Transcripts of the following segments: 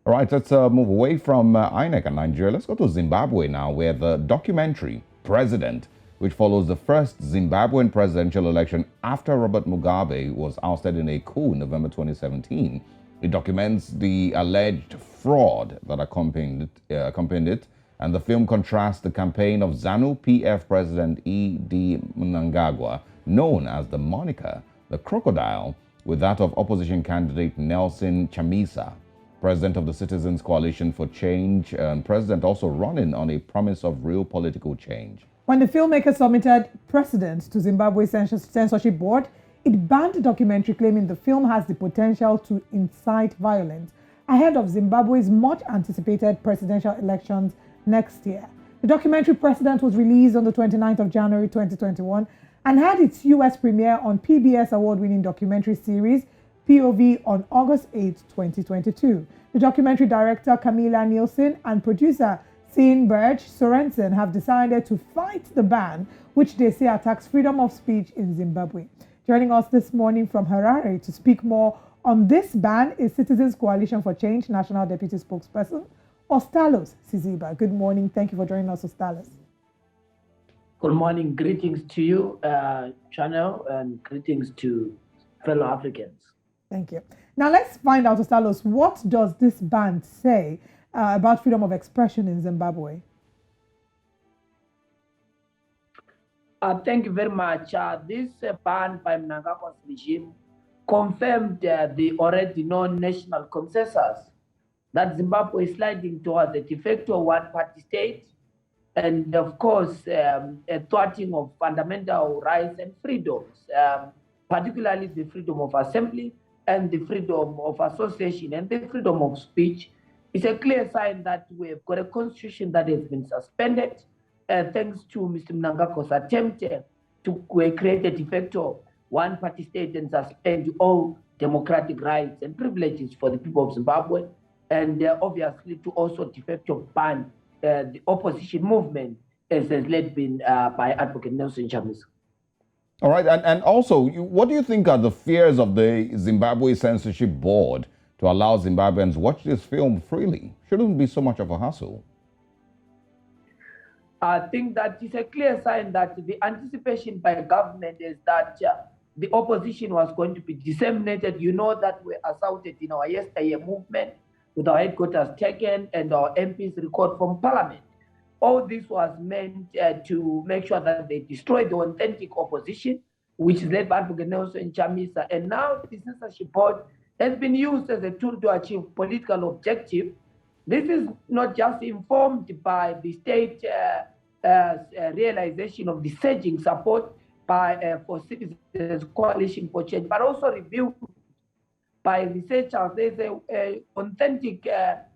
All right, let's move away from INEC and Nigeria. Let's go to Zimbabwe now, where the documentary President, which follows the first Zimbabwean presidential election after Robert Mugabe was ousted in a coup in November 2017. It documents the alleged fraud that accompanied it, and the film contrasts the campaign of ZANU-PF President E.D. Mnangagwa, known as the moniker, the crocodile, with that of opposition candidate Nelson Chamisa, president of the Citizens Coalition for Change, and president also running on a promise of real political change. When the filmmaker submitted Precedent to Zimbabwe's censorship board, it banned the documentary, claiming the film has the potential to incite violence ahead of Zimbabwe's much-anticipated presidential elections next year. The documentary Precedent was released on the 29th of January 2021 and had its US premiere on PBS award-winning documentary series POV on August 8, 2022. The documentary director Camilla Nielsen and producer Steinberg Sorensen have decided to fight the ban, which they say attacks freedom of speech in Zimbabwe. Joining us this morning from Harare to speak more on this ban is Citizens Coalition for Change National Deputy Spokesperson Ostallos Siziba. Good morning. Thank you for joining us, Ostallos. Good morning. Greetings to you, Channel, and greetings to fellow Africans. Thank you. Now let's find out, Ostallos, what does this ban say about freedom of expression in Zimbabwe? Thank you very much. This ban by Mnangagwa's regime confirmed the already known national consensus that Zimbabwe is sliding towards a de facto one-party state, and of course, a thwarting of fundamental rights and freedoms, particularly the freedom of assembly and the freedom of association and the freedom of speech. It's a clear sign that we've got a constitution that has been suspended thanks to Mr. Mnangagwa's attempt to create a de facto one-party state and suspend all democratic rights and privileges for the people of Zimbabwe, and obviously to also de facto ban the opposition movement, as has led been by Advocate Nelson Chamisa. All right, and also, what do you think are the fears of the Zimbabwe Censorship Board to allow Zimbabweans watch this film freely? Shouldn't be so much of a hassle. I think that it's a clear sign that the anticipation by government is that the opposition was going to be disseminated. You know that we assaulted in our yesteryear movement with our headquarters taken and our MPs recalled from parliament. All this was meant to make sure that they destroy the authentic opposition, which is led by Advocate Nelson Chamisa. And now the censorship board has been used as a tool to achieve political objective. This is not just informed by the state realization of the surging support for Citizens Coalition for Change, but also reviewed by researchers. There's an authentic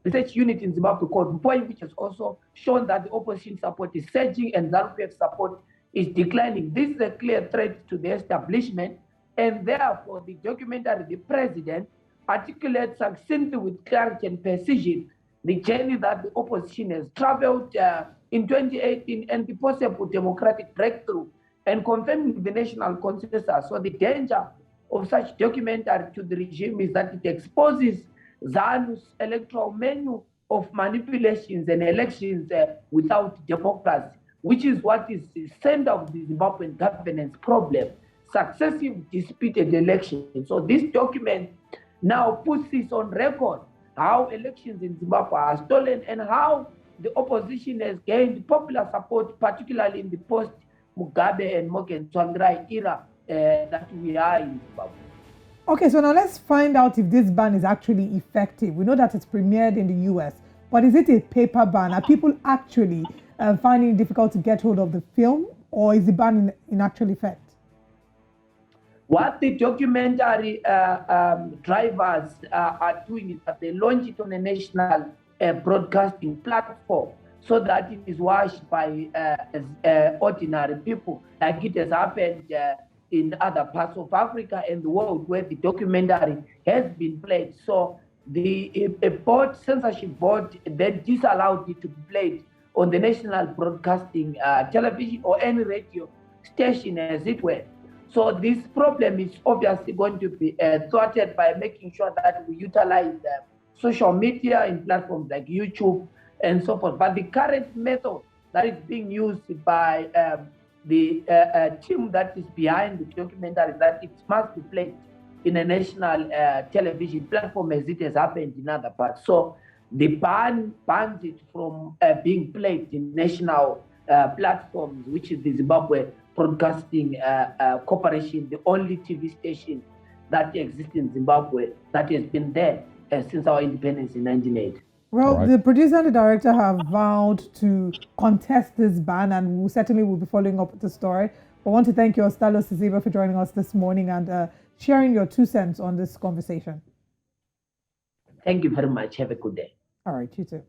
research unit in Zimbabwe called Point, which has also shown that the opposition support is surging and ZANU-PF support is declining. This is a clear threat to the establishment, and therefore the documentary, The President, articulates succinctly with clarity and precision the journey that the opposition has traveled in 2018 and the possible democratic breakthrough, and confirming the national consensus. So the danger of such documentary to the regime is that it exposes ZANU's electoral menu of manipulations and elections without democracy, which is what is the center of the Zimbabwean governance problem, successive disputed elections. So this document now puts this on record, how elections in Zimbabwe are stolen and how the opposition has gained popular support, particularly in the post-Mugabe and Morgan Tsvangirai era that we are in Zimbabwe. Okay, so now let's find out if this ban is actually effective. We know that it's premiered in the US, but is it a paper ban? Are people actually finding it difficult to get hold of the film, or is the ban in actual effect? What the documentary drivers are doing is that they launch it on a national broadcasting platform so that it is watched by ordinary people, like it has happened in other parts of Africa and the world where the documentary has been played. So the censorship board then disallowed it to be played on the national broadcasting television or any radio station, as it were. So this problem is obviously going to be thwarted by making sure that we utilize social media, in platforms like YouTube and so forth. But the current method that is being used by the team that is behind the documentary is that it must be played in a national television platform as it has happened in other parts. So the ban bans it from being played in national platforms, which is the Zimbabwe Broadcasting Corporation, the only TV station that exists in Zimbabwe that has been there since our independence in 1980. Well, Right. the producer and the director have vowed to contest this ban, and we certainly will be following up with the story. I want to thank you, Ostallos Siziba, for joining us this morning and sharing your 2 cents on this conversation. Thank you very much. Have a good day. All right, you too.